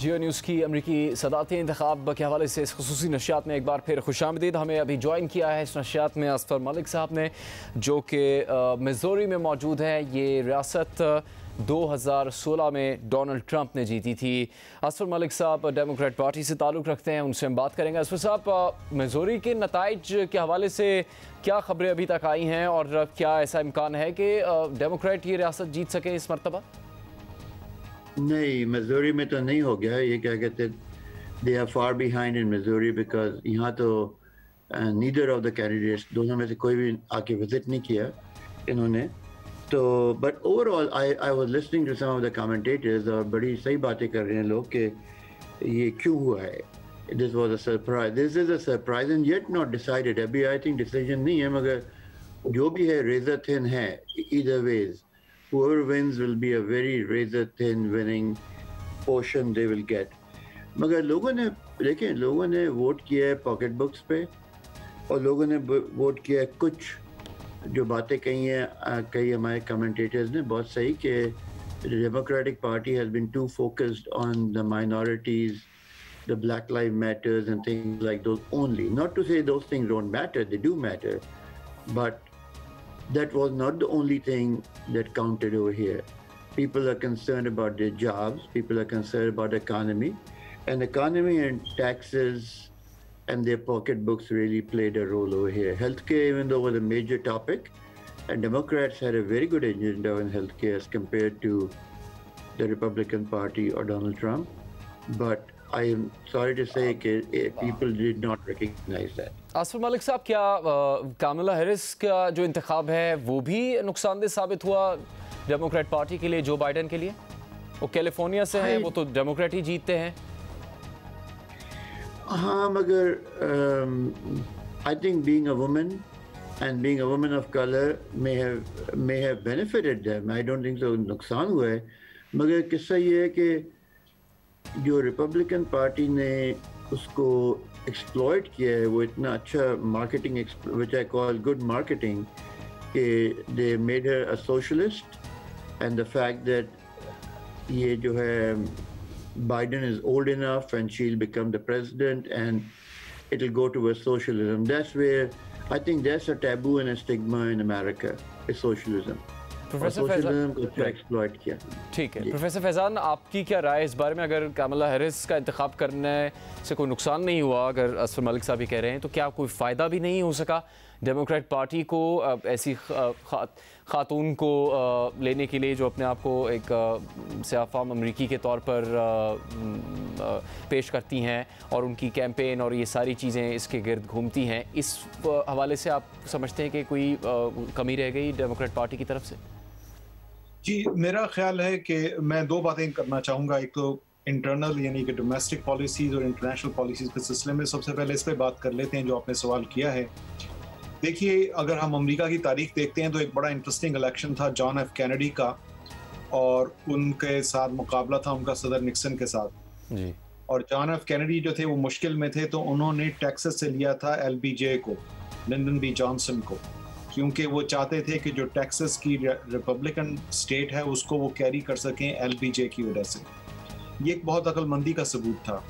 जियो news की अमरीकी सदाती इंतखाब के हवाले से इस खुसूसी नशियात में एक बार फिर खुशामदीद। हमें अभी ज्वाइन किया है इस नशियात में असफर मलिक साहब ने, जो कि मिज़ोरी में मौजूद है। ये रियासत 2016 में डोनाल्ड ट्रंप ने जीती थी। असफर मलिक साहब डेमोक्रेट पार्टी से ताल्लुक़ रखते हैं, उनसे हम बात करेंगे। असफर साहब, मिज़ोरी के नताइज के हवाले से क्या खबरें अभी तक आई हैं और क्या ऐसा इम्कान है कि डेमोक्रेट ये रियासत जीत सके इस मरतबा? नहीं, मिज़ोरी में तो नहीं हो गया। ये क्या कहते हैं, they are far behind in Missouri because यहाँ तो नीदर ऑफ द कैंडिडेट्स, दोनों में से कोई भी आके विजिट नहीं किया इन्होंने तो। But overall I was listening to some of the commentators और बड़ी सही बातें कर रहे हैं लोग कि ये क्यों हुआ है। This was a surprise, this is a surprise and yet not decided. अभी आई थिंक डिसीजन नहीं है, मगर जो भी है रेजर थिन है either way. Whoever wins will be a very razor thin winning portion they will get. मगर लोगों ने देखें, लोगों ने वोट किया है पॉकेट बुक्स पे और लोगों ने वोट किया है कुछ जो बातें कही हैं कई हमारे कमेंटेटर्स ने बहुत सही कि Democratic Party has been too focused on the minorities, the Black Lives Matters and things like those only. Not to say those things don't matter, they do matter, but that was not the only thing that counted over here. People are concerned about their jobs, people are concerned about the economy, and economy and taxes and their pocketbooks really played a role over here. Healthcare, even though was a major topic, and Democrats had a very good agenda on healthcare as compared to the Republican Party or Donald Trump, but I am sorry to say that people did not recognize that. Asfar Malik साहब, क्या कामला Harris का जो इंतखाब है वो भी नुकसानदेह साबित हुआ डेमोक्रेट पार्टी के लिए, जो बाइडन के लिए? वो कैलिफोर्निया से हैं, वो तो डेमोक्रेट ही जीतते हैं। हाँ, मगर I think being a woman and being a woman of color may have benefited them. I don't think so नुकसान हुआ है, मगर किस्सा ये है कि जो रिपब्लिकन पार्टी ने उसको एक्सप्लॉइट किया है, वो इतना अच्छा marketing which I call good marketing कि they made her a socialist and the fact that ये जो है Biden is old enough and she will become the president and it will go towards socialism. That's where I think that's a taboo and a stigma in America is socialism. Professor Faizan, ठीक है। Professor Faizan, आपकी क्या राय इस बारे में? अगर कामला Harris का इंतखाब करने से कोई नुकसान नहीं हुआ, अगर असफर मलिक साहब भी कह रहे हैं, तो क्या कोई फ़ायदा भी नहीं हो सका डेमोक्रेट पार्टी को ऐसी खातून को लेने के लिए जो अपने आप को एक सियाफ़ाम अमरीकी के तौर पर पेश करती हैं और उनकी कैंपेन और ये सारी चीज़ें इसके गिर्द घूमती हैं? इस हवाले से आप समझते हैं कि कोई कमी रह गई डेमोक्रेट पार्टी की तरफ से? जी, मेरा ख्याल है कि मैं दो बातें करना चाहूँगा। एक तो इंटरनल यानी कि डोमेस्टिक पॉलिसीज़ और इंटरनेशनल पॉलिसीज़ के सिलसिले में सबसे पहले इस पे बात कर लेते हैं जो आपने सवाल किया है। देखिए, अगर हम अमेरिका की तारीख देखते हैं तो एक बड़ा इंटरेस्टिंग इलेक्शन था जॉन एफ कैनेडी का, और उनके साथ मुकाबला था उनका सदर निक्सन के साथ जी। और जॉन एफ कैनेडी जो थे वो मुश्किल में थे, तो उन्होंने टेक्सास से लिया था LBJ को, लिंडन बी जॉनसन को, क्योंकि वो चाहते थे कि जो टेक्सास की रिपब्लिकन स्टेट है उसको वो कैरी कर सकें LBJ की वजह से। ये एक बहुत अक्लमंदी का सबूत था।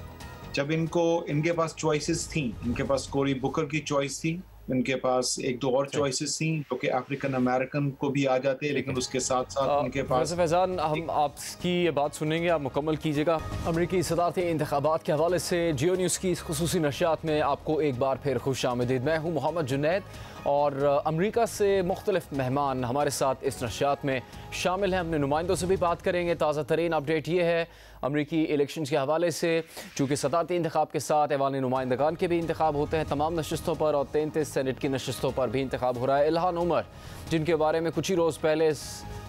जब इनके पास चॉइसेस थी, इनके पास कोरी बुकर की चॉइस थी, इनके पास एक दो और चॉइसेस थी जो कि अफ्रीकन अमेरिकन को भी आ जाते हैं, लेकिन उसके साथ साथ इनके पास। फैजान, हम आपकी ये बात सुनेंगे, आप मुकम्मल कीजिएगा। अमरीकी सदाती इंतखाबात के हवाले से जियो न्यूज़ की इस खुसूसी नशियात में आपको एक बार फिर खुश आमदीद। मैं हूँ मोहम्मद जुनैद और अमेरिका से मुख्तलिफ मेहमान हमारे साथ इस नशियात में शामिल हैं। अपने नुमाइंदों से भी बात करेंगे। ताज़ा तरीन अपडेट ये है अमरीकी इलेक्शन के हवाले से, चूँकि सदाती इंतखाब के साथ ऐवान नुमाइंदगान के भी इंतखाब होते हैं तमाम नशस्तों पर, और 33 सेनेट की नशस्तों पर भी इंतखाब हो रहा है। इल्हान उमर, जिनके बारे में कुछ ही रोज़ पहले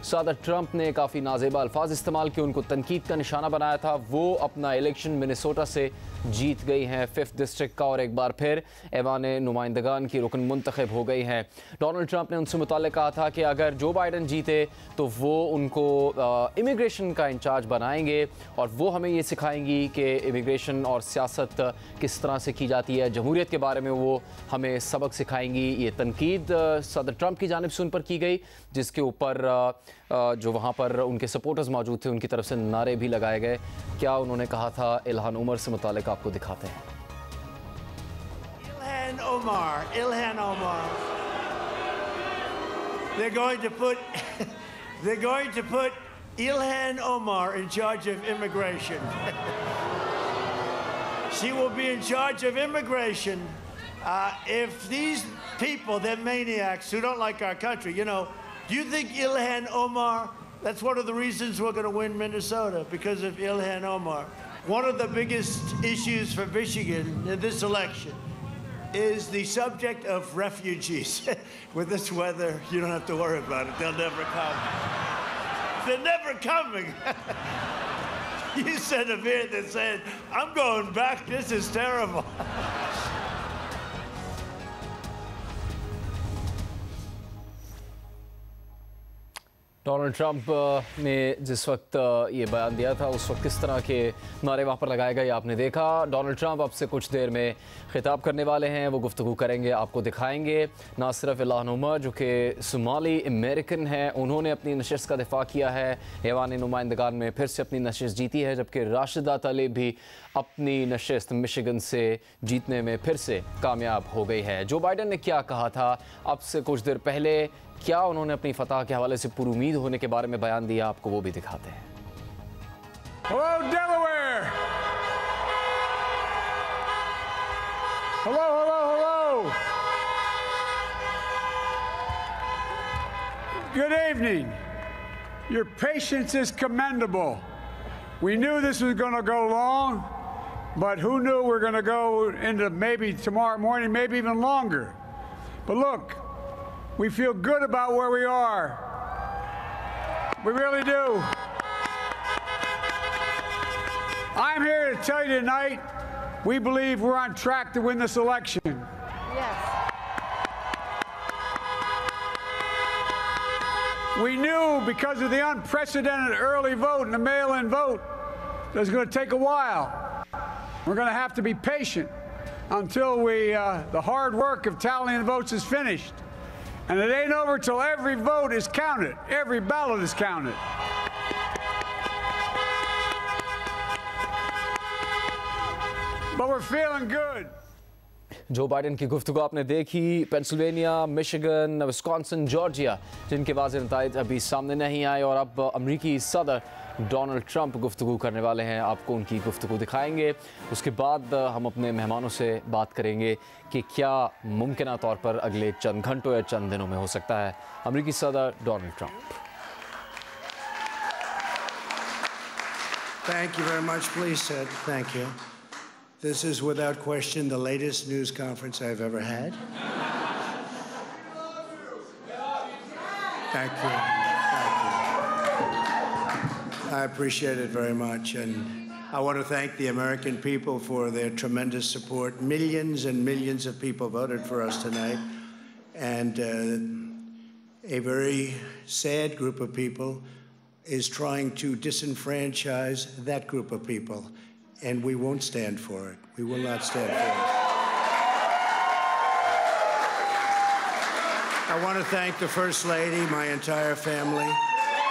सदर ट्रंप ने काफ़ी नाजेबा अल्फाज इस्तेमाल किए, उनको तनकीद का निशाना बनाया था, वो अपना इलेक्शन मिनेसोटा से जीत गई हैं 5th डिस्ट्रिक्ट का, और एक बार फिर ऐवान नुमाइंदगान की रुकन मुंतखब हो गई हैं। डोनाल्ड ट्रंप ने उनसे मुताल्लिक़ कहा था कि अगर जो बाइडन जीते तो वो उनको इमिग्रेशन का इंचार्ज बनाएंगे और वो हमें ये सिखाएंगी कि इमिग्रेशन और सियासत किस तरह से की जाती है, जमहूरियत के बारे में वो हमें सबक सिखाएंगी। ये तनकीद सदर ट्रंप की जानिब से उन पर की गई, जिसके ऊपर जो वहाँ पर उनके सपोर्टर्स मौजूद थे उनकी तरफ से नारे भी लगाए गए। क्या उन्होंने कहा था इल्हान उमर से मुतालिक आपको दिखाते हैं। Ilhan Omar. They're going to put Ilhan Omar in charge of immigration. She will be in charge of immigration. If these people, they're maniacs who don't like our country, you know, do you think Ilhan Omar, that's one of the reasons we're going to win Minnesota, because of Ilhan Omar. One of the biggest issues for Michigan in this election is the subject of refugees. With this weather, you don't have to worry about it. They'll never come. They're never coming. You sent a vid that said, I'm going back, this is terrible. Donald Trump ने जिस वक्त ये बयान दिया था उस वक्त किस तरह के नारे वहाँ पर लगाए गए आपने देखा। डोनाल्ड ट्रंप अब से कुछ देर में खिताब करने वाले हैं, वो गुफ्तगू करेंगे, आपको दिखाएंगे। ना सिर्फ इल्हान उमर जो कि सोमाली अमेरिकन हैं, उन्होंने अपनी नशिस्त का दिफा किया है, ऐवान नुमाइंदगान में फिर से अपनी नशिस्त जीती है, जबकि राशिदा तलेब भी अपनी नशिस्त मिशिगन से जीतने में फिर से कामयाब हो गई है। जो बाइडन ने क्या कहा था अब से कुछ देर पहले, क्या उन्होंने अपनी फतह के हवाले से पुरुमीद होने के बारे में बयान दिया, आपको वो भी दिखाते हैं। Hello, Delaware. Hello, hello, hello. Good evening. Your patience is commendable. We knew this was going to go long, but who knew we're going to go into maybe tomorrow morning, maybe even longer. But look, we feel good about where we are. We really do. I'm here to tell you tonight, we believe we're on track to win this election. Yes. We knew because of the unprecedented early vote and the mail-in vote that it was going to take a while. We're going to have to be patient until the hard work of tallying the votes is finished. And it ain't over till every vote is counted, every ballot is counted. But we're feeling good. जो Biden की गुफ्तगू आपने देखी, Pennsylvania, Michigan, Wisconsin, Georgia, जिनके वाज़ेह नताइज अभी सामने नहीं आए, और अब अमरीकी सदर डोनाल्ड ट्रंप गुफ्तगू करने वाले हैं, आपको उनकी गुफ्तगू दिखाएंगे। उसके बाद हम अपने मेहमानों से बात करेंगे कि क्या मुमकिन तौर पर अगले चंद घंटों या चंद दिनों में हो सकता है अमरीकी सदर Donald Trump. Thank you very much. Please, Sid. Thank you. This is without question the latest news conference I've ever had. Thank you. Thank you. I appreciate it very much. And I want to thank the American people for their tremendous support. Millions and millions of people voted for us tonight. And a very sad group of people is trying to disenfranchise that group of people. And we won't stand for it. We will not stand for it. I want to thank the First Lady, my entire family,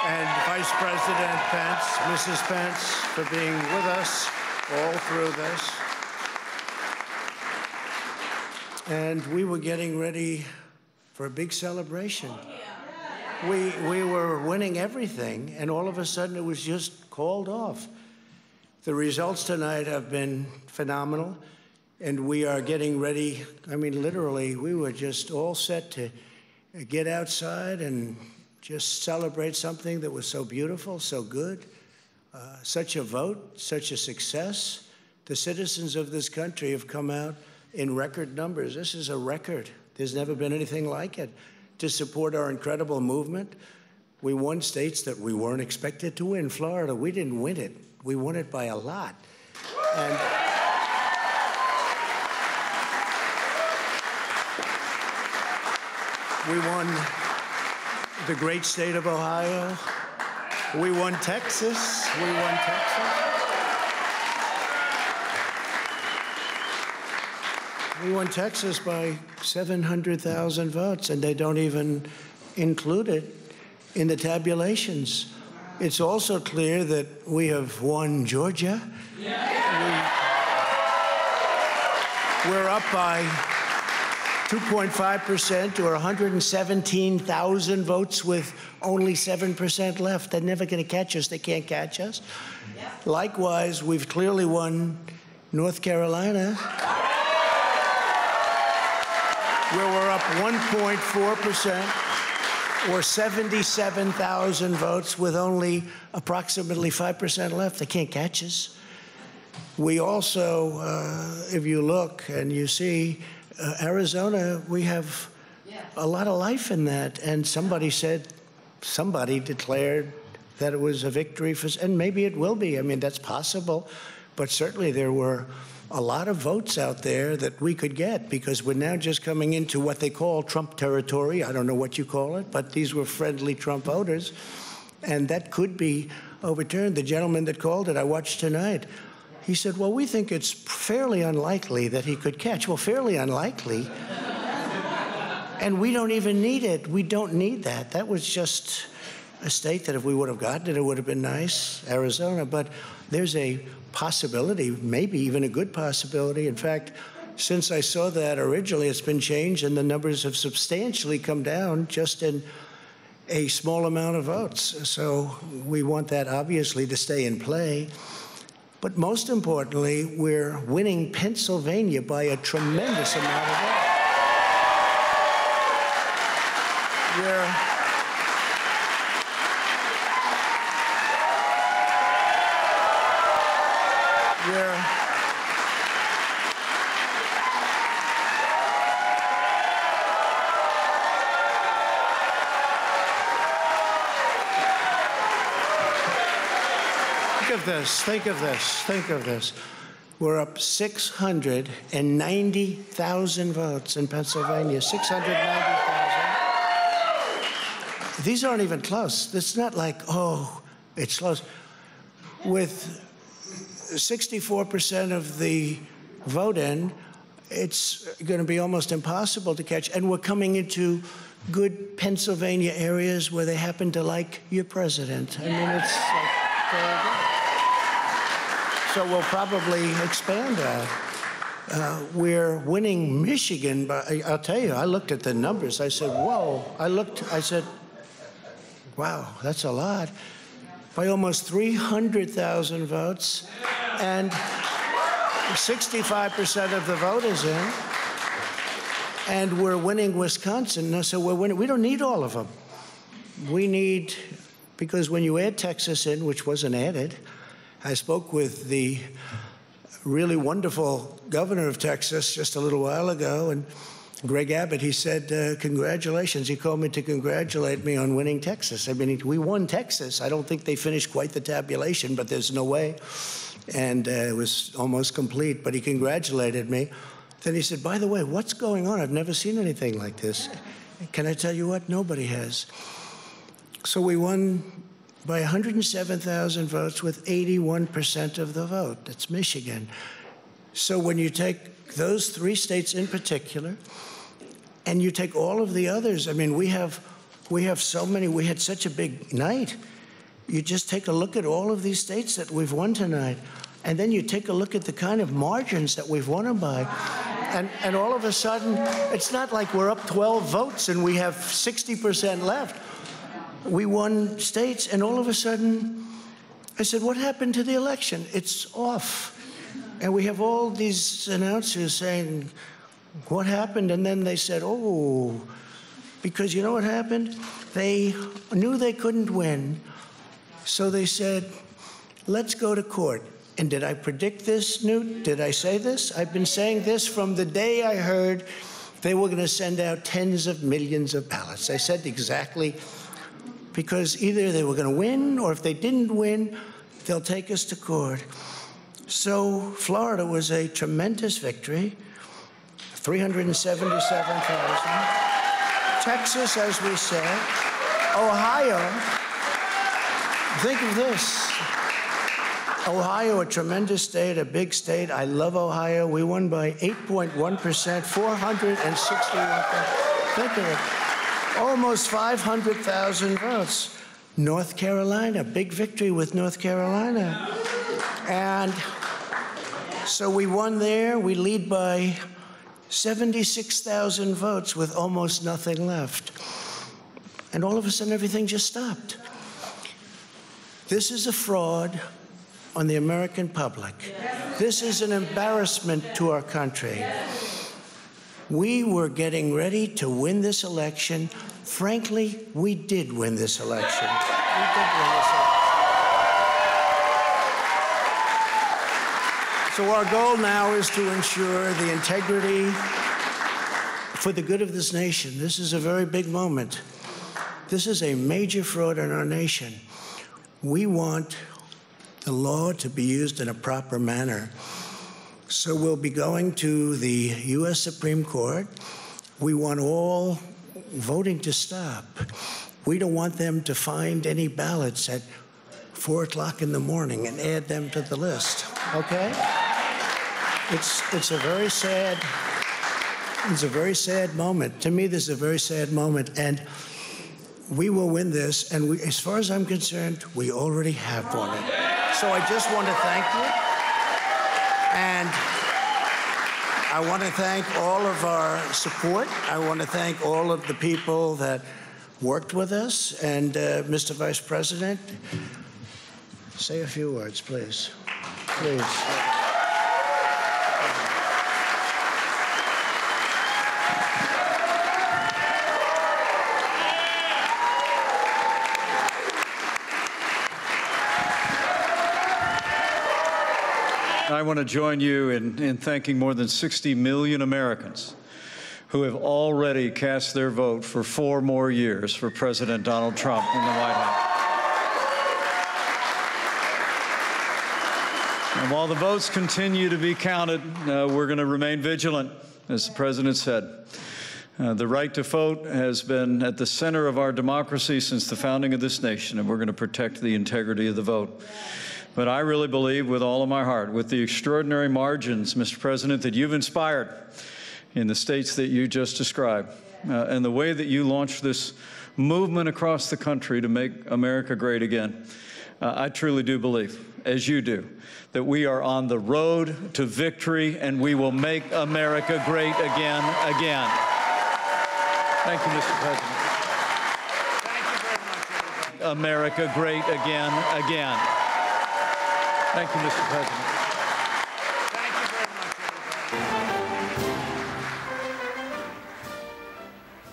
and Vice President Pence, Mrs. Pence, for being with us all through this. And we were getting ready for a big celebration. We were winning everything, and all of a sudden it was just called off. The results tonight have been phenomenal, and we are getting ready. I mean, literally, we were just all set to get outside and just celebrate something that was so beautiful, so good, such a vote, such a success. The citizens of this country have come out in record numbers. This is a record. There's never been anything like it, to support our incredible movement. We won states that we weren't expected to win. Florida, we didn't win it. We won it by a lot. And we won the great state of Ohio. We won Texas. We won Texas. We won Texas by 700,000 votes, and they don't even include it in the tabulations. It's also clear that we have won Georgia. We're up by 2.5% or 117,000 votes with only 7% left. They're never going to catch us. They can't catch us. Likewise, we've clearly won North Carolina, where we're up 1.4% or 77,000 votes with only approximately 5% left. They can't catch us. We also, if you look and you see, Arizona, we have a lot of life in that. And somebody declared that it was a victory for, and maybe it will be. I mean, that's possible. But certainly there were a lot of votes out there that we could get, because we're now just coming into what they call Trump territory. I don't know what you call it, but these were friendly Trump voters. And that could be overturned. The gentleman that called it, I watched tonight, he said, well, we think it's fairly unlikely that he could catch. Well, fairly unlikely. And we don't even need it. We don't need that. That was just a state that if we would have gotten it, it would have been nice, Arizona. But there's a possibility, maybe even a good possibility. In fact, since I saw that originally, it's been changed, and the numbers have substantially come down just in a small amount of votes. So we want that, obviously, to stay in play. But most importantly, we're winning Pennsylvania by a tremendous amount of votes. Think of this. We're up 690,000 votes in Pennsylvania, 690,000. These aren't even close. It's not like, oh, it's close. With 64% of the vote in, it's going to be almost impossible to catch. And we're coming into good Pennsylvania areas where they happen to like your president. I mean, it's like very good. So we'll probably expand that. We're winning Michigan, but I'll tell you, I looked at the numbers. I said, whoa. I said, wow, that's a lot. By almost 300,000 votes, and 65% of the vote is in. And we're winning Wisconsin. So we're winning. We don't need all of them. We need, because when you add Texas in, which wasn't added, I spoke with the really wonderful governor of Texas just a little while ago, and Greg Abbott, he said, congratulations. He called me to congratulate me on winning Texas. I mean, we won Texas. I don't think they finished quite the tabulation, but there's no way. And it was almost complete, but he congratulated me. Then he said, by the way, what's going on? I've never seen anything like this. Can I tell you what? Nobody has. So we won by 107,000 votes with 81% of the vote. That's Michigan. So when you take those three states in particular, and you take all of the others, I mean, we have so many, we had such a big night. You just take a look at all of these states that we've won tonight, and then you take a look at the kind of margins that we've won them by. And all of a sudden, it's not like we're up 12 votes and we have 60% left. We won states, and all of a sudden, I said, what happened to the election? It's off. And we have all these announcers saying, what happened? And then they said, oh, because you know what happened? They knew they couldn't win. So they said, let's go to court. And did I predict this, Newt? Did I say this? I've been saying this from the day I heard they were going to send out tens of millions of ballots. I said exactly, because either they were going to win, or if they didn't win, they'll take us to court. So Florida was a tremendous victory, 377,000. Texas, as we said. Ohio, think of this. Ohio, a tremendous state, a big state. I love Ohio. We won by 8.1%, 461,000. Think of it. Almost 500,000 votes. North Carolina, big victory with North Carolina. And so we won there. We lead by 76,000 votes with almost nothing left. And all of a sudden, everything just stopped. This is a fraud on the American public. This is an embarrassment to our country. We were getting ready to win this election. Frankly, we did win this election. We did win this election. So our goal now is to ensure the integrity for the good of this nation. This is a very big moment. This is a major fraud in our nation. We want the law to be used in a proper manner. So we'll be going to the U.S. Supreme Court. We want all voting to stop. We don't want them to find any ballots at 4 o'clock in the morning and add them to the list, okay? It's a very sad moment. To me, this is a very sad moment, and we will win this, and as far as I'm concerned, we already have won it. So I just want to thank you, and I want to thank all of our support. I want to thank all of the people that worked with us, and Mr. Vice President, say a few words, please. Please. I want to join you in thanking more than 60 million Americans who have already cast their vote for 4 more years for President Donald Trump in the White House. And while the votes continue to be counted, we're going to remain vigilant, as the President said. The right to vote has been at the center of our democracy since the founding of this nation, and we're going to protect the integrity of the vote. But I really believe with all of my heart, with the extraordinary margins, Mr. President, that you've inspired in the states that you just described, and the way that you launched this movement across the country to make America great again, I truly do believe, as you do, that we are on the road to victory, and we will make America great again. Thank you, Mr. President. Thank you very much, everybody. America great again. Thank you, Mr. President. Thank you very much, everybody.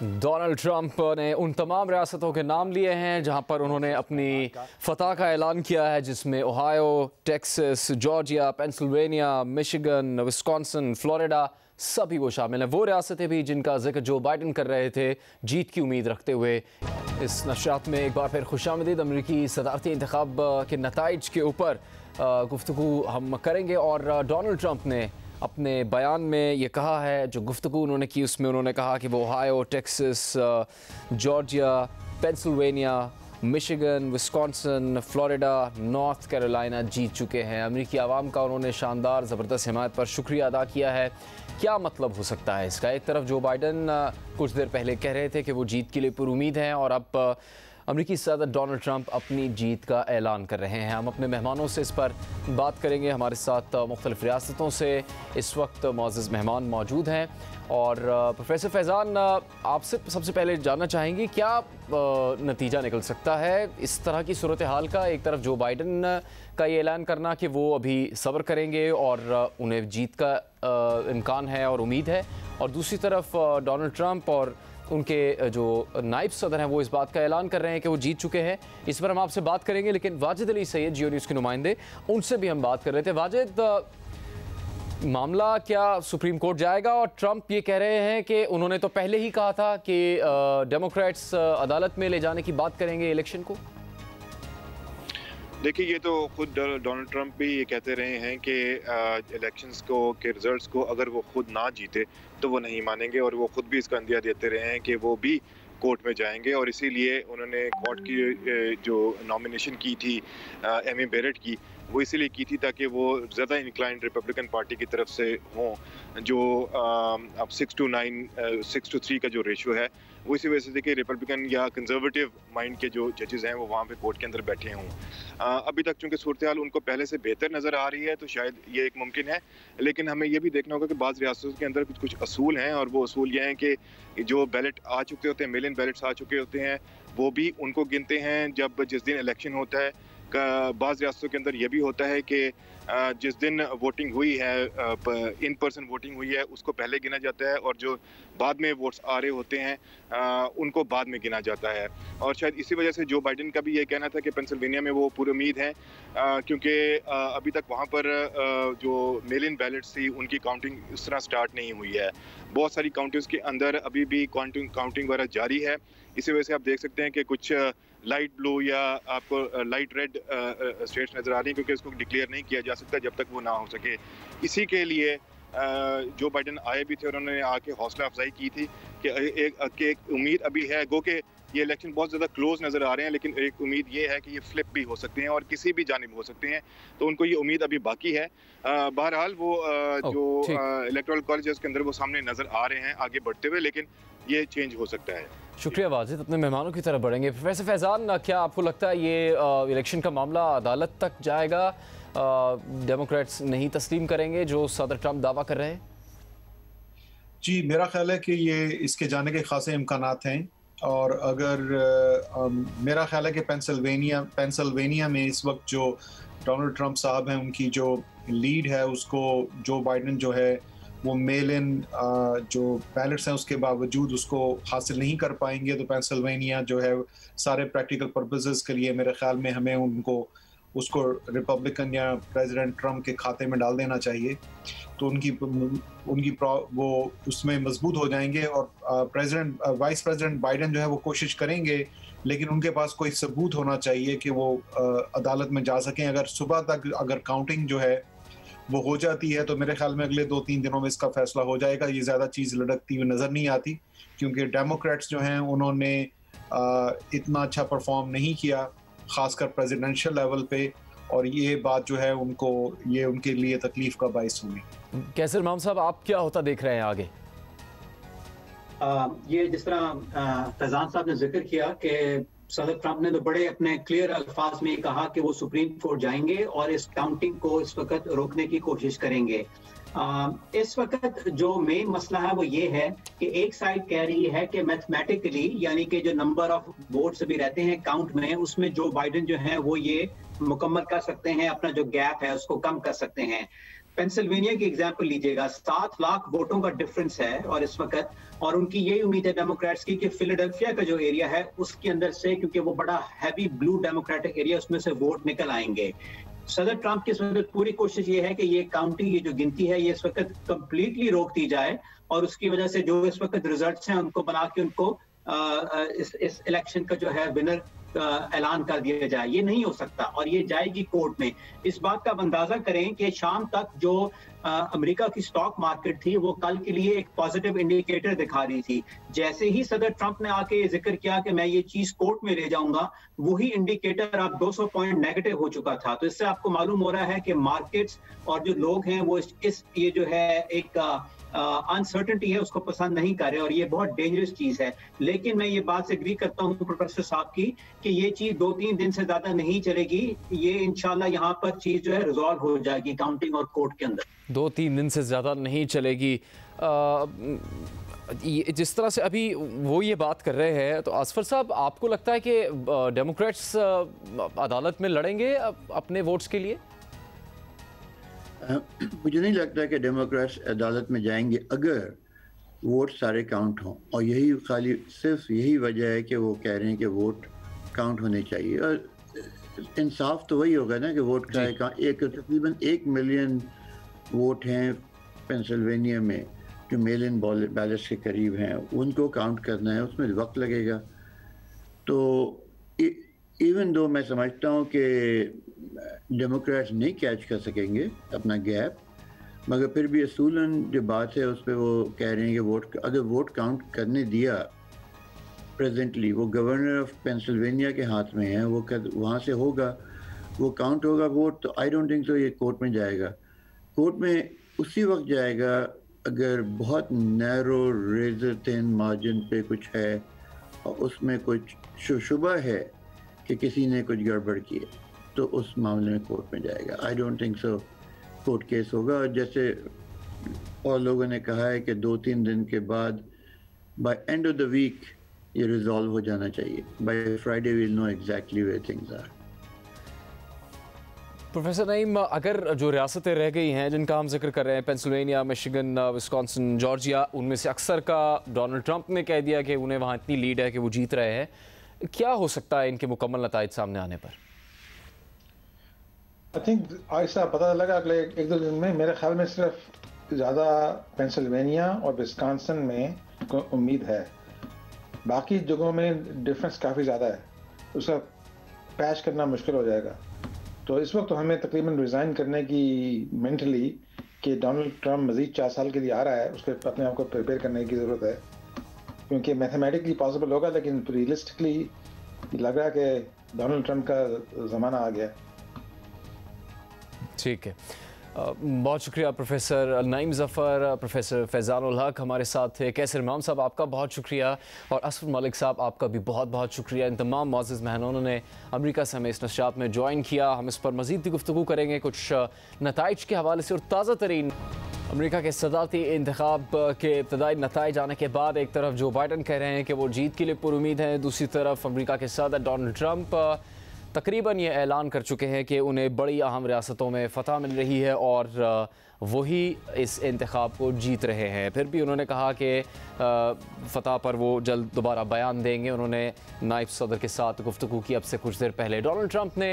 Donald Trump ने उन तमाम रियासतों के नाम लिए हैं जहां पर उन्होंने अपनी फतह का ऐलान किया है, जिसमें Ohio, Texas, Georgia, Pennsylvania, Michigan, Wisconsin, Florida सभी वो शामिल हैं। वो रियासतें भी जिनका जिक्र जो बाइडन कर रहे थे जीत की उम्मीद रखते हुए। इस नशरियात में एक बार फिर खुशामदीद। अमरीकी सदारती इंतखाब के नताइज के ऊपर गुफ्तगू हम करेंगे, और डोनाल्ड ट्रंप ने अपने बयान में ये कहा है, जो गुफ्तगू उन्होंने की उसमें उन्होंने कहा कि वो Ohio, Texas, Georgia, Pennsylvania, Michigan, Wisconsin, Florida, North Carolina जीत चुके हैं। अमरीकी आवाम का उन्होंने शानदार ज़बरदस्त हिमायत पर शुक्रिया अदा किया है। क्या मतलब हो सकता है इसका? एक तरफ जो बाइडन कुछ देर पहले कह रहे थे कि वो जीत के लिए पुरुमीद हैं, और अब अमरीकी सदर डोनाल्ड ट्रंप अपनी जीत का ऐलान कर रहे हैं। हम अपने मेहमानों से इस पर बात करेंगे। हमारे साथ मुख्तलिफ़ रियासतों से इस वक्त मुअज़्ज़ज़ मेहमान मौजूद हैं, और प्रोफेसर फैज़ान, आपसे सबसे पहले जानना चाहेंगे क्या नतीजा निकल सकता है इस तरह की सूरत हाल का? एक तरफ जो बाइडन का ये ऐलान करना कि वो अभी सब्र करेंगे और उन्हें जीत का इम्कान है और उम्मीद है, और दूसरी तरफ डोनाल्ड ट्रंप और उनके जो नायब सदर हैं वो इस बात का ऐलान कर रहे हैं कि वो जीत चुके हैं। इस पर हम आपसे बात करेंगे, लेकिन वाजिद अली सैयद जियो न्यूज़ के नुमाइंदे, उनसे भी हम बात कर रहे थे। वाजिद, मामला क्या सुप्रीम कोर्ट जाएगा? और ट्रंप ये कह रहे हैं कि उन्होंने तो पहले ही कहा था कि डेमोक्रेट्स अदालत में ले जाने की बात करेंगे इलेक्शन को। देखिए, ये तो खुद डोनाल्ड ट्रंप भी ये कहते रहे हैं कि इलेक्शंस को के रिजल्ट्स को अगर वो खुद ना जीते तो वो नहीं मानेंगे, और वो खुद भी इसका अंदिया देते रहे हैं कि वो भी कोर्ट में जाएंगे, और इसीलिए उन्होंने कोर्ट की जो नॉमिनेशन की थी एमी बेरेट की, वो इसीलिए की थी ताकि वो ज़्यादा इंक्लाइंड रिपब्लिकन पार्टी की तरफ से हों, जो अब 6-3 का जो रेशो है वो इसी वजह से कि रिपब्लिकन या कंजर्वेटिव माइंड के जो जजेस हैं वो वहाँ पे कोर्ट के अंदर बैठे हों। अभी तक चूँकि सूरत हाल उनको पहले से बेहतर नज़र आ रही है तो शायद ये एक मुमकिन है, लेकिन हमें ये भी देखना होगा कि बाज़ रियासतों के अंदर कुछ असूल हैं, और वो असूल ये हैं कि जो बैलेट आ चुके होते हैं, मिलियन बैलेट्स आ चुके होते हैं, वो भी उनको गिनते हैं जब जिस दिन इलेक्शन होता है। बाज़ रियासतों के अंदर ये भी होता है कि जिस दिन वोटिंग हुई है, इन पर्सन वोटिंग हुई है, उसको पहले गिना जाता है, और जो बाद में वोट्स आ रहे होते हैं उनको बाद में गिना जाता है। और शायद इसी वजह से जो बाइडेन का भी ये कहना था कि पेंसिल्वेनिया में वो पूरी उम्मीद है, क्योंकि अभी तक वहाँ पर जो मेल इन बैलेट्स थी उनकी काउंटिंग इस तरह स्टार्ट नहीं हुई है। बहुत सारी काउंटिंग्स के अंदर अभी भी काउंटिंग वगैरह जारी है। इसी वजह से आप देख सकते हैं कि कुछ लाइट ब्लू या आपको लाइट रेड स्टेट्स नज़र आ रही हैं, क्योंकि इसको डिक्लेयर नहीं किया जा सकता जब तक वो ना हो सके। इसी के लिए जो बाइडेन आए भी थे और उन्होंने आके हौसला अफजाई की थी कि एक उम्मीद अभी है, गो के ये इलेक्शन बहुत ज़्यादा क्लोज नज़र आ रहे हैं, लेकिन एक उम्मीद ये है कि ये फ्लिप भी हो सकते हैं और किसी भी जानिब हो सकते हैं, तो उनको ये उम्मीद अभी बाकी है। बहरहाल वो जो इलेक्टोरल कॉलेज के अंदर वो सामने नज़र आ रहे हैं आगे बढ़ते हुए, लेकिन ये चेंज हो सकता है। शुक्रिया वाजिद। अपने मेहमानों की तरफ बढ़ेंगे। प्रोफेसर फैजान, क्या आपको लगता है ये इलेक्शन का मामला अदालत तक जाएगा? डेमोक्रेट्स नहीं तस्लीम करेंगे जो सदर ट्रंप दावा कर रहे हैं? जी, मेरा ख्याल है कि ये इसके जाने के खासे इम्कानात हैं, और अगर मेरा ख्याल है कि पेंसिल्वेनिया में इस वक्त जो डोनाल्ड ट्रंप साहब हैं उनकी जो लीड है उसको जो बाइडेन जो है वो मेल इन जो बैलेट्स हैं उसके बावजूद उसको हासिल नहीं कर पाएंगे, तो पेंसिल्वेनिया जो है सारे प्रैक्टिकल पर्पसेस के लिए मेरे ख्याल में हमें उसको रिपब्लिकन या प्रेसिडेंट ट्रंप के खाते में डाल देना चाहिए, तो उनकी वो उसमें मजबूत हो जाएंगे। और वाइस प्रेसिडेंट बाइडेन जो है वो कोशिश करेंगे, लेकिन उनके पास कोई सबूत होना चाहिए कि वो अदालत में जा सकें। अगर सुबह तक अगर काउंटिंग जो है वो हो जाती है तो मेरे ख्याल में अगले 2-3 दिनों में इसका फैसला हो जाएगा। ये ज़्यादा चीज़ लटकती हुई नज़र नहीं आती, क्योंकि डेमोक्रेट्स जो हैं उन्होंने इतना अच्छा परफॉर्म नहीं किया, खासकर प्रेसिडेंशियल लेवल पे, और ये बात जो है ये उनके लिए तकलीफ का बाइस हुई। कैसर इमाम साहब, आप क्या होता देख रहे हैं आगे? ये जिस तरह फैजान साहब ने जिक्र किया कि सदर ट्रंप ने तो बड़े अपने क्लियर अल्फाज में कहा कि वो सुप्रीम कोर्ट जाएंगे और इस काउंटिंग को इस वक्त रोकने की कोशिश करेंगे। इस वक्त जो मेन मसला है वो ये है कि एक साइड कह रही है कि मैथमेटिकली, यानी कि जो नंबर ऑफ वोट्स भी रहते हैं काउंट में, उसमें जो बाइडेन जो है वो ये मुकम्मल कर सकते हैं, अपना जो गैप है उसको कम कर सकते हैं। पेंसिल्वेनिया की एग्जांपल लीजिएगा, 7 लाख वोटों का डिफरेंस है और इस वक्त, और उनकी यही उम्मीद है डेमोक्रेट्स की कि फिलाडेल्फिया का जो एरिया है उसके अंदर से, क्योंकि वो बड़ा हैवी ब्लू डेमोक्रेटिक एरिया, उसमें से वोट निकल आएंगे। सदर ट्रंप की इस वक्त पूरी कोशिश ये है कि ये काउंटिंग, ये जो गिनती है, ये इस वक्त कंप्लीटली रोक दी जाए, और उसकी वजह से जो इस वक्त रिजल्ट्स हैं उनको बना के उनको इस इलेक्शन का जो है विनर ऐलान कर दिया जाए। ये नहीं हो सकता और ये जाएगी कोर्ट में। इस बात का अंदाजा करें कि शाम तक जो अमेरिका की स्टॉक मार्केट थी वो कल के लिए एक पॉजिटिव इंडिकेटर दिखा रही थी। जैसे ही सदर ट्रंप ने आके जिक्र किया कि मैं ये चीज कोर्ट में ले जाऊंगा, वही इंडिकेटर अब 200 पॉइंट नेगेटिव हो चुका था। तो इससे आपको मालूम हो रहा है कि मार्केट्स और जो लोग हैं वो ये जो है एक अनसर्टेनिटी है उसको पसंद नहीं कर रहे, और ये बहुत डेंजरस चीज है। लेकिन मैं ये बात से एग्री करता हूँ प्रोफेसर साहब की कि ये चीज 2-3 दिन से ज्यादा नहीं चलेगी। ये इंशाल्लाह यहाँ पर चीज जो है रिजॉल्व हो जाएगी काउंटिंग और कोर्ट के अंदर। 2-3 दिन से ज्यादा नहीं चलेगी। जिस तरह से अभी वो ये बात कर रहे हैं, तो असफर साहब, आपको लगता है कि डेमोक्रेट्स अदालत में लड़ेंगे अपने वोट्स के लिए? मुझे नहीं लगता कि डेमोक्रेट्स अदालत में जाएंगे अगर वोट सारे काउंट हों, और यही खाली सिर्फ यही वजह है कि वो कह रहे हैं कि वोट काउंट होने चाहिए। और इंसाफ तो वही होगा ना कि वोट का तकरीबन 1 मिलियन वोट हैं पेंसिल्वेनिया में जो मेल इन बैलेट्स के करीब हैं, उनको काउंट करना है, उसमें वक्त लगेगा। तो इवन दो मैं समझता हूँ कि डेमोक्रेट्स नहीं कैच कर सकेंगे अपना गैप, मगर फिर भी असूलन जो बात है उस पर वो कह रहे हैं कि अगर वोट काउंट करने दिया प्रेजेंटली, वो गवर्नर ऑफ पेंसिल्वेनिया के हाथ में है, वो वहाँ से होगा। वो काउंट होगा वोट, तो आई डोंट थिंक सो ये कोर्ट में जाएगा। कोर्ट में उसी वक्त जाएगा अगर बहुत नैरो रेजर थिन मार्जिन पे कुछ है और उसमें कुछ शुबा है कि किसी ने कुछ गड़बड़ की है, तो उस मामले में कोर्ट में जाएगा। I don't think so court case होगा। और जैसे और लोगों ने कहा है कि 2-3 दिन के बाद by end of the week ये रिजॉल्व हो जाना चाहिए। By Friday we will know exactly where things are. Professor Naeem, अगर जो रियासतें रह गई हैं जिनका हम जिक्र कर रहे हैं, पेंसिल्वेनिया, मिशिगन, विस्कॉन्सिन, जॉर्जिया, उनमें से अक्सर का डोनाल्ड ट्रंप ने कह दिया कि उन्हें वहाँ इतनी लीड है कि वो जीत रहे हैं। क्या हो सकता है इनके मुकम्मल नताइज सामने आने पर? आई थिंक ऐसा पता लगा अगले 1-2 दिन में। मेरे ख्याल में सिर्फ ज़्यादा पेंसिल्वेनिया और विस्कॉन्सिन में उम्मीद है, बाकी जगहों में डिफरेंस काफ़ी ज़्यादा है, उसका पैच करना मुश्किल हो जाएगा। तो इस वक्त तो हमें तकरीबन रिज़ाइन करने की मेंटली कि डोनाल्ड ट्रंप मज़ीद 4 साल के लिए आ रहा है, उसके अपने आप को प्रिपेयर करने की ज़रूरत है, क्योंकि मैथमेटिकली पॉसिबल होगा लेकिन रियलिस्टिकली लग रहा है कि डोनाल्ड ट्रंप का ज़माना आ गया। ठीक है, बहुत शुक्रिया प्रोफेसर नईम ज़फ़र। प्रोफेसर फैज़ानुल हक हमारे साथ थे। कैसर इमाम साहब आपका बहुत शुक्रिया, और असफर मलिक साहब आपका भी बहुत बहुत शुक्रिया। इन तमाम मुअज़्ज़िज़ मेहमानों ने अमेरिका से हमें इस नशियात में ज्वाइन किया। हम इस पर मज़ीद भी गुफ्तगू करेंगे कुछ नताइज के हवाले से। और ताज़ा तरीन अमेरिका के सदारती इंतखाब के इब्तदाई नताइज आने के बाद एक तरफ जो बाइडन कह रहे हैं कि वो जीत के लिए पुरुमीद हैं, दूसरी तरफ अमेरिका के सदर डोनाल्ड ट्रंप तकरीबन ये ऐलान कर चुके हैं कि उन्हें बड़ी अहम रियासतों में फ़तह मिल रही है और वही इस इंतखाब को जीत रहे हैं। फिर भी उन्होंने कहा कि फ़तह पर वो जल्द दोबारा बयान देंगे। उन्होंने नायब सदर के साथ गुफ्तगू की अब से कुछ देर पहले। डोनाल्ड ट्रंप ने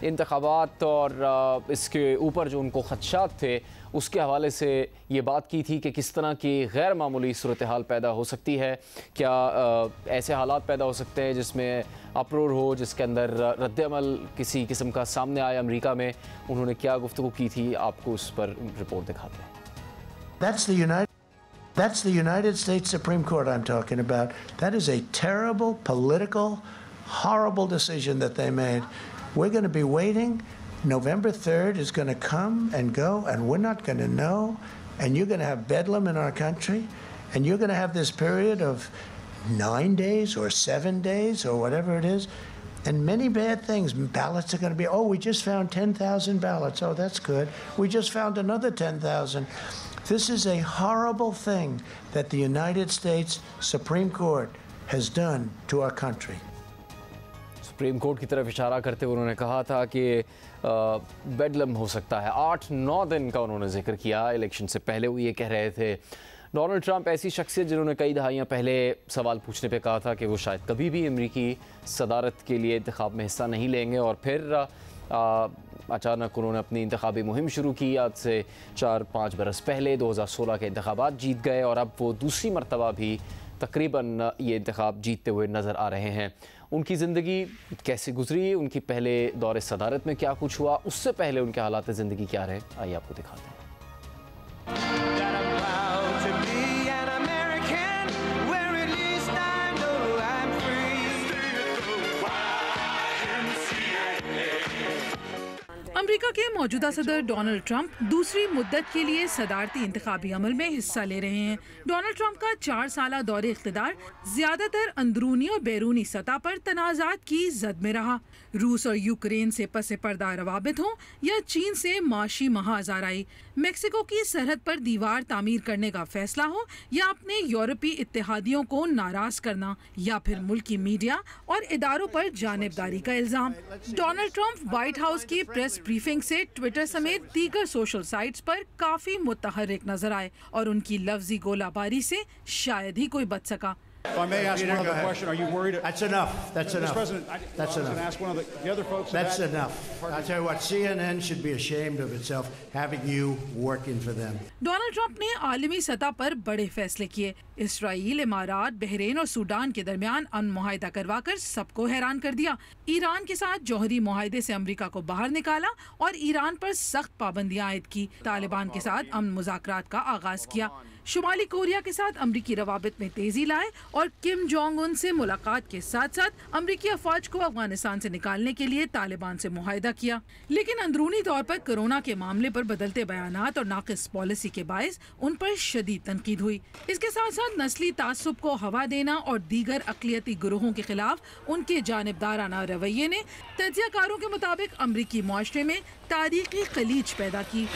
इंतखाबात और इसके ऊपर जो उनको खदशात थे उसके हवाले से ये बात की थी कि किस तरह की गैर मामूली सूरत हाल पैदा हो सकती है। क्या ऐसे हालात पैदा हो सकते हैं जिसमें अप्रोर हो, जिसके अंदर रद्द-ए-अमल किसी किस्म का सामने आया अमेरिका में। उन्होंने क्या गुफ्तगू की थी, आपको उस पर रिपोर्ट दिखाते हैं। That's the United States Supreme Court I'm talking about. That is a terrible, political, horrible decision that they made. We're going to be waiting. November 3rd is going to come and go, and we're not going to know. And you're going to have bedlam in our country, and you're going to have this period of 9 days or 7 days or whatever it is. And many bad things. Ballots are going to be, oh, we just found 10,000 ballots. Oh, that's good. We just found another 10,000. This is a horrible thing that the United States Supreme Court has done to our country. Supreme court की तरफ इशारा करते हुए उन्होंने कहा था कि बेडलम हो सकता है। 8-9 दिन का उन्होंने जिक्र किया। इलेक्शन से पहले वो ये कह रहे थे। डोनाल्ड ट्रंप ऐसी शख्सियत जिन्होंने कई दहाइयाँ पहले सवाल पूछने पे कहा था कि वो शायद कभी भी अमेरिकी सदारत के लिए इंतखाब में हिस्सा नहीं लेंगे, और फिर अचानक उन्होंने अपनी इंतखाबी मुहिम शुरू की। आज से 4-5 बरस पहले 2016 के इंतखाबात जीत गए, और अब वो दूसरी मरतबा भी तकरीबन ये इंतखाब जीतते हुए नज़र आ रहे हैं। उनकी ज़िंदगी कैसे गुजरी, उनकी पहले दौरे सदारत में क्या कुछ हुआ, उससे पहले उनके हालात ज़िंदगी क्या रहे, आइए आपको दिखाते हैं। अमेरिका के मौजूदा सदर डोनाल्ड ट्रंप दूसरी मुद्दत के लिए सदारती इंतखाबी अमल में हिस्सा ले रहे हैं। डोनाल्ड ट्रंप का 4 साला दौरे इख्तिदार ज्यादातर अंदरूनी और बैरूनी सतह पर तनाज़ात की जद में रहा। रूस और यूक्रेन से पसे पर्दा रवाबित हों या चीन से माशी महाजाराई, मेक्सिको की सरहद पर दीवार तामीर करने का फैसला हो या अपने यूरोपीय इत्तेहादियों को नाराज करना, या फिर मुल्की मीडिया और इदारों पर जानिबदारी का इल्जाम। डोनाल्ड ट्रंप व्हाइट हाउस की प्रेस ब्रीफिंग से ट्विटर समेत दीगर सोशल साइट्स पर काफी मुतहर्रिक नजर आए, और उनकी लफ्जी गोलाबारी से शायद ही कोई बच सका। If I may ask one other question, are you worried? That's enough. That's enough. Mr. President, That's enough. I was going to ask one of the other folks. That's enough. I'll tell you what, CNN should be ashamed of itself having you working for them. Donald Trump ने आलमी सतह पर बड़े फैसले किए। Israel, इमारात, Bahrain और Sudan के दरमियान अमन मुआहिदा करवाकर सबको हैरान कर दिया। ईरान के साथ जौहरी मुआहिदे से अमेरिका को बाहर निकाला और ईरान पर सख्त पाबंदियां आयद की। तालिबान के साथ अमन मुज़ाकरात का आगाज किया। शुमाली कोरिया के साथ अमरीकी रवाबित में तेजी लाए और किम जोंग उन से मुलाकात के साथ साथ अमरीकी अफवाज को अफगानिस्तान से निकालने के लिए तालिबान से मुआहिदा किया। लेकिन अंदरूनी तौर पर कोरोना के मामले पर बदलते बयानात और नाकिस पॉलिसी के बायस उन पर शदीद तनकीद हुई। इसके साथ साथ नस्ली तासुब को हवा देना और दीगर अक़लियती गुरोहों के खिलाफ उनके जानिबदाराना रवैये ने तज्जियाकारों के मुताबिक अमरीकी मुआशरे में तारीखी खलीज पैदा की।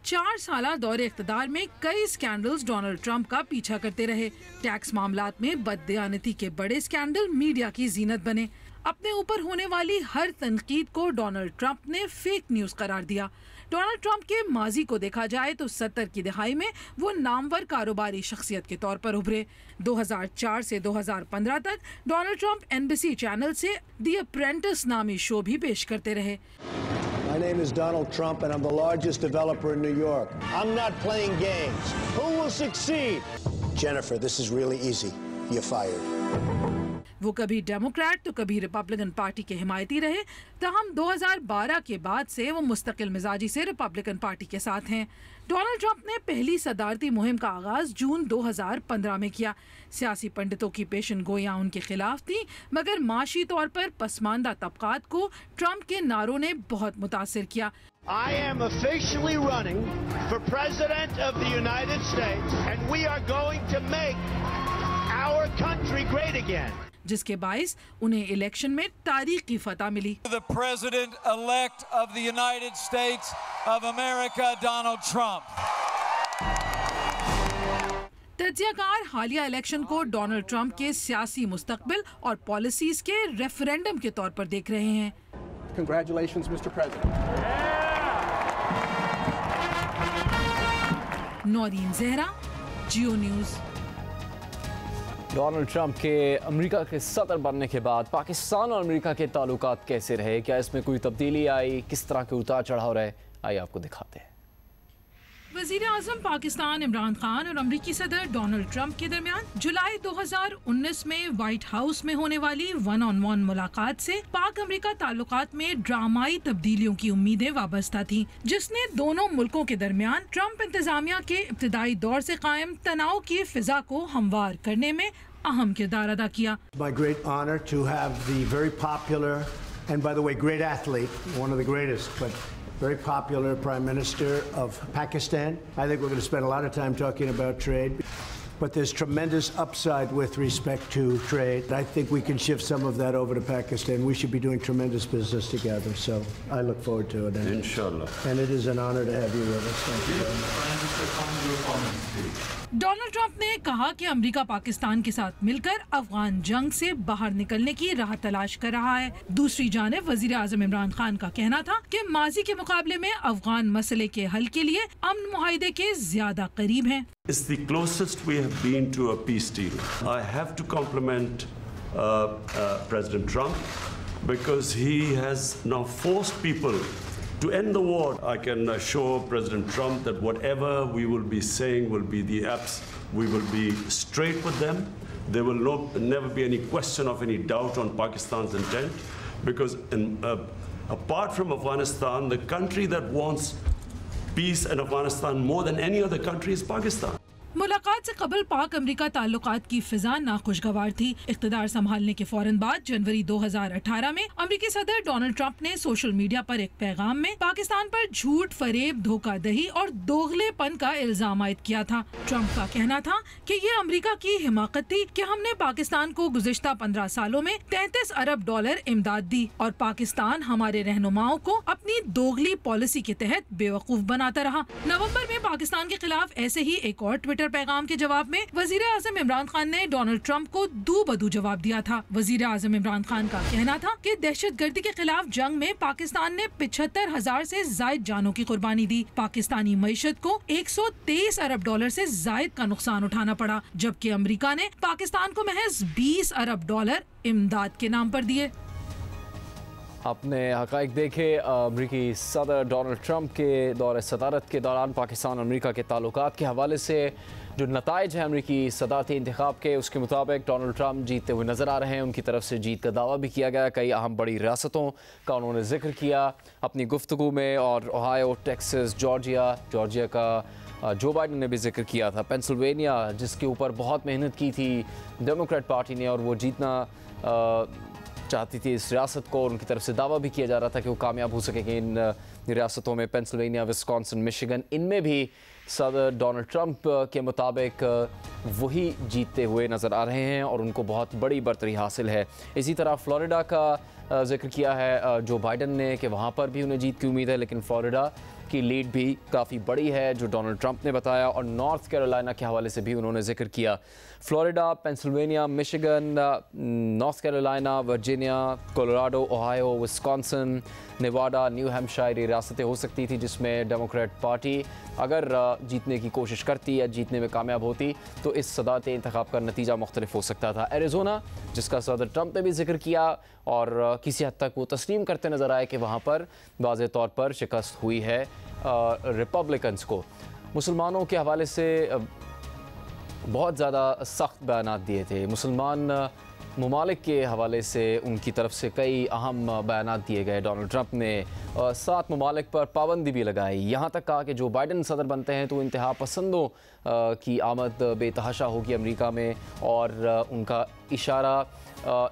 4 साला दौरे इख्तिदार में कई स्कैंडल्स डोनाल्ड ट्रंप का पीछा करते रहे। टैक्स मामलात में बददियानती के बड़े स्कैंडल मीडिया की जीनत बने। अपने ऊपर होने वाली हर तनकीद को डोनाल्ड ट्रंप ने फेक न्यूज करार दिया। डोनाल्ड ट्रंप के माजी को देखा जाए तो 70 की दहाई में वो नामवर कारोबारी शख्सियत के तौर पर उभरे। 2004 से 2015 तक डोनाल्ड ट्रंप NBC चैनल से द अप्रेंटिस नामी शो भी पेश करते रहे। My name is Donald Trump and I'm the largest developer in New York. I'm not playing games. Who will succeed? Jennifer, this is really easy. You're fired. वो कभी Democrat तो कभी Republican party के हिमायती रहे, तहम 2012 के बाद से वो मुस्तकिल मिजाजी से रिपब्लिकन पार्टी के साथ हैं। डोनाल्ड ट्रंप ने पहली सदारती मुहिम का आगाज जून 2015 में किया। सियासी पंडितों की पेशन गोयां उनके खिलाफ थी, मगर माशी तौर पर पसमानदा तबकात को ट्रंप के नारों ने बहुत मुतासिर किया। I am officially running for President of the United States and we are going to make our country great again. जिसके बाइस उन्हें इलेक्शन में तारीखी फतह मिली। The President elect of the United States of America, Donald Trump. तज्जियाकार हालिया election को Donald Trump के सियासी मुस्तकबिल और पॉलिसीज के रेफरेंडम के तौर पर देख रहे हैं। Congratulations, Mr. President. Naureen Zahra, Geo news. Donald Trump के अमेरिका के सदर बनने के बाद पाकिस्तान और अमेरिका के ताल्लुकात कैसे रहे, क्या इसमें कोई तब्दीली आई, किस तरह के उतार चढ़ाव रहे, आइए आपको दिखाते हैं। वज़ीर आज़म पाकिस्तान इमरान खान और अमरीकी सदर डोनाल्ड ट्रंप के दरमियान जुलाई 2019 में व्हाइट हाउस में होने वाली वन-ऑन-वन मुलाकात से पाक अमरीका ताल्लुकात में ड्रामाई तब्दीलियों की उम्मीदें वाबस्ता थीं, जिसने दोनों मुल्कों के दरमियान ट्रंप इंतजामिया के इब्तिदाई दौर से कायम तनाव की फिजा को हमवार करने में अहम किरदार अदा किया। My great honor to have the very popular and by the way great athlete, one of the greatest, but very popular Prime Minister of Pakistan. I think we're going to spend a lot of time talking about trade, but there's tremendous upside with respect to trade. I think we can shift some of that over to Pakistan. We should be doing tremendous business together, so I look forward to it. Inshallah. And it is an honor to have you with us. Thank you very much. Donald Trump ने कहा कि America Pakistan के साथ मिलकर अफगान जंग से बाहर निकलने की राह तलाश कर रहा है। दूसरी जानिब वजीर आज़म इमरान खान का कहना था कि माजी के मुकाबले में अफगान मसले के हल के लिए अमन मुआहिदे के ज्यादा करीब हैं। It's the closest we have been to a peace deal. I have to compliment President Trump because he has now forced people to end the war. I can assure President Trump that whatever we will be saying will be the apps. We will be straight with them. There will never be any question of any doubt on Pakistan's intent, because apart from Afghanistan, the country that wants peace in Afghanistan more than any other country is Pakistan. मुलाकात से कबल पाक अमरीका ताल्लुकात की फिजा नाखुशगवार थी। इख्तिदार संभालने के फौरन बाद जनवरी 2018 में अमरीकी सदर डोनाल्ड ट्रंप ने सोशल मीडिया पर एक पैगाम में पाकिस्तान पर झूठ, फरेब, धोखाधड़ी और दोगलेपन का इल्जाम आयद किया था। ट्रंप का कहना था कि ये अमरीका की हिमाकत थी कि हमने पाकिस्तान को गुज़िश्ता 15 सालों में $33 अरब इमदाद दी और पाकिस्तान हमारे रहनुमाओं को अपनी दोगली पॉलिसी के तहत बेवकूफ बनाता रहा। नवम्बर में पाकिस्तान के खिलाफ ऐसे ही एक और ट्विटर पैगाम के जवाब में वजीर आज़म इमरान खान ने डोनाल्ड ट्रंप को दू बदू जवाब दिया था। वजीर आज़म इमरान खान का कहना था कि दहशतगर्दी के खिलाफ जंग में पाकिस्तान ने 75,000 से जायद जानों की कुर्बानी दी। पाकिस्तानी मईशत को $123 अरब से जायद का नुकसान उठाना पड़ा, जबकि अमेरिका ने पाकिस्तान को महज $20 अरब इमदाद के नाम पर दिए। अपने हक़ाइक़ देखे। अमरीकी सदर डोनाल्ड ट्रंप के दौरे सदारत के दौरान पाकिस्तान अमरीका के ताल्लुकात के हवाले से जो नताइज हैं अमरीकी सदारती इंतखाब के, उसके मुताबिक डोनाल्ड ट्रंप जीतते हुए नज़र आ रहे हैं। उनकी तरफ से जीत का दावा भी किया गया। कई अहम बड़ी रियासतों का उन्होंने जिक्र किया अपनी गुफ्तगू में, और ओहायो, टेक्सास, जॉर्जिया का जो बाइडन ने भी जिक्र किया था। पेंसिल्वेनिया जिसके ऊपर बहुत मेहनत की थी डेमोक्रेट पार्टी ने और वो जीतना चाहती थी इस रियासत को, और उनकी तरफ से दावा भी किया जा रहा था कि वो कामयाब हो सकेंगे इन रियासतों में। पेंसिल्वेनिया, विस्कॉन्सिन, मिशिगन, इनमें भी सदर डोनाल्ड ट्रंप के मुताबिक वही जीतते हुए नज़र आ रहे हैं और उनको बहुत बड़ी बरतरी हासिल है। इसी तरह फ्लोरिडा का जिक्र किया है जो बाइडन ने कि वहाँ पर भी उन्हें जीत की उम्मीद है, लेकिन फ्लोरिडा की लीड भी काफ़ी बड़ी है जो डोनाल्ड ट्रंप ने बताया। और नॉर्थ कैरोलिना के हवाले से भी उन्होंने जिक्र किया। Florida, Pennsylvania, Michigan, north Carolina, Virginia, Colorado, Ohio, Wisconsin, Nevada, new Hampshire रियासतें हो सकती थी जिसमें डेमोक्रेट पार्टी अगर जीतने की कोशिश करती या जीतने में कामयाब होती तो इस सदारती इंतखाब का नतीजा मुख्तलिफ हो सकता था। एरिज़ोना जिसका सदर ट्रंप ने भी जिक्र किया और किसी हद तक वो तस्लीम करते नज़र आए कि वहाँ पर वाज़े तौर पर शिकस्त हुई है रिपब्लिकन्स को। मुसलमानों के हवाले से बहुत ज़्यादा सख्त बयान दिए थे। मुसलमान ममालिक के हवाले से उनकी तरफ से कई अहम बयान दिए गए। डोनाल्ड ट्रंप ने 7 ममालिक पर पाबंदी भी लगाई। यहाँ तक कहा कि जो बाइडन सदर बनते हैं तो इंतहा पसंदों की आमद बेतहाशा होगी अमेरिका में, और उनका इशारा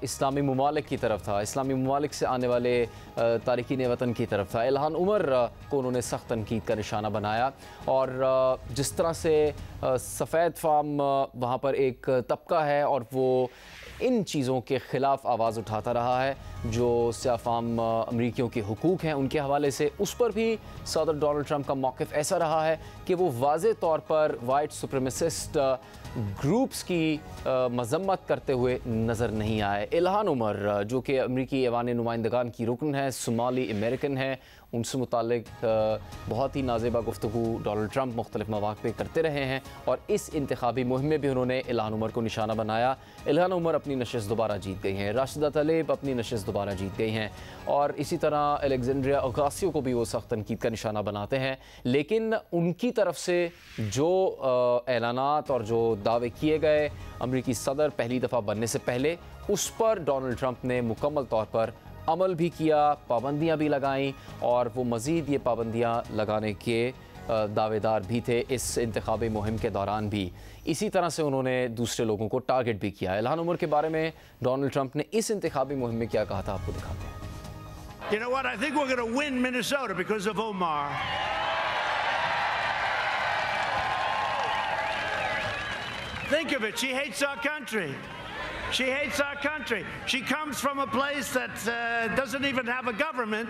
इस्लामी ममालिक की तरफ था, इस्लामी ममालिक से आने वाले तारिकीन वतन की तरफ था। इल्हान उमर को उन्होंने सख्त तनकीद का निशाना बनाया, और जिस तरह से सफ़ेद फार्म वहाँ पर एक तबका है और वो इन चीज़ों के ख़िलाफ़ आवाज़ उठाता रहा है जो स्याफ़ाम अमरीकियों के हुकूक हैं उनके हवाले से, उस पर भी सदर डोनाल्ड ट्रंप का मौक़िफ़ ऐसा रहा है कि वो वाज़े तौर पर वाइट सुप्रीमेसिस्ट ग्रुप्स की मज़म्मत करते हुए नज़र नहीं आए। इल्हान उमर जो कि अमरीकी ऐवान नुमाइंदगान की रुकन है, सोमाली अमेरिकन है, उनसे मुतालिक बहुत ही नाज़ेबा गुफ्तगू डोनाल्ड ट्रंप मुख्तलिफ मौक़े पे करते रहे हैं, और इस इंतखाबी मुहिम में भी उन्होंने इल्हान उमर को निशाना बनाया। इल्हान उमर अपनी नशिस्त दोबारा जीत गई हैं, राशिदा तलेब अपनी नशिस्त दोबारा जीत गई हैं, और इसी तरह अलेक्जेंड्रिया ओकासियो को भी वो सख्त तनकीद का निशाना बनाते हैं। लेकिन उनकी तरफ से जो ऐलानात और जो दावे किए गए अमरीकी सदर पहली दफ़ा बनने से पहले, उस पर डोनाल्ड ट्रंप ने मुकम्मल तौर पर अमल भी किया, पाबंदियां भी लगाईं, और वो मज़ीद ये पाबंदियां लगाने के दावेदार भी थे इस इंतखाबी मुहिम के दौरान भी। इसी तरह से उन्होंने दूसरे लोगों को टारगेट भी किया। इल्हान उमर के बारे में डोनाल्ड ट्रंप ने इस इंतखाबी मुहिम में क्या कहा था, आपको दिखाते हैं। You know what? I think we're going to win Minnesota because of Omar. Think of it. She hates our country. She hates our country. She comes from a place that doesn't even have a government,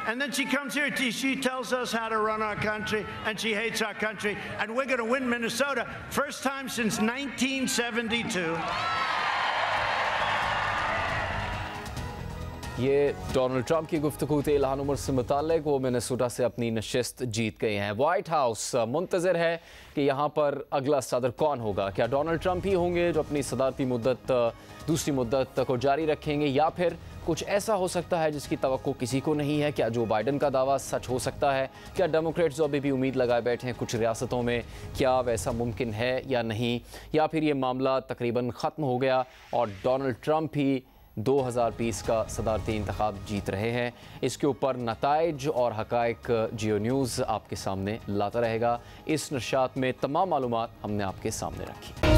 and then she comes here. She tells us how to run our country, and she hates our country. And we're going to win Minnesota, first time since 1972. ये Donald Trump की गुफ्तगू थी Ilhan Omar से मुताल्लिक। वो Minnesota से अपनी नशिस्त जीत गए हैं। वाइट हाउस मुंतज़िर है कि यहाँ पर अगला सदर कौन होगा। क्या डोनाल्ड ट्रंप ही होंगे जो अपनी सदारती मुद्दत दूसरी मुद्दत को जारी रखेंगे, या फिर कुछ ऐसा हो सकता है जिसकी तवक्को किसी को नहीं है? क्या जो बाइडन का दावा सच हो सकता है? क्या डेमोक्रेट्स अभी भी उम्मीद लगाए बैठे हैं कुछ रियासतों में, क्या वैसा मुमकिन है या नहीं? या फिर ये मामला तकरीबन ख़त्म हो गया और डोनाल्ड ट्रंप ही 2020 का सदारती इंतखाब जीत रहे हैं? इसके ऊपर नताइज और हक़ाइक़ जियो न्यूज़ आपके सामने लाता रहेगा। इस नशात में तमाम मालूमात हमने आपके सामने रखी।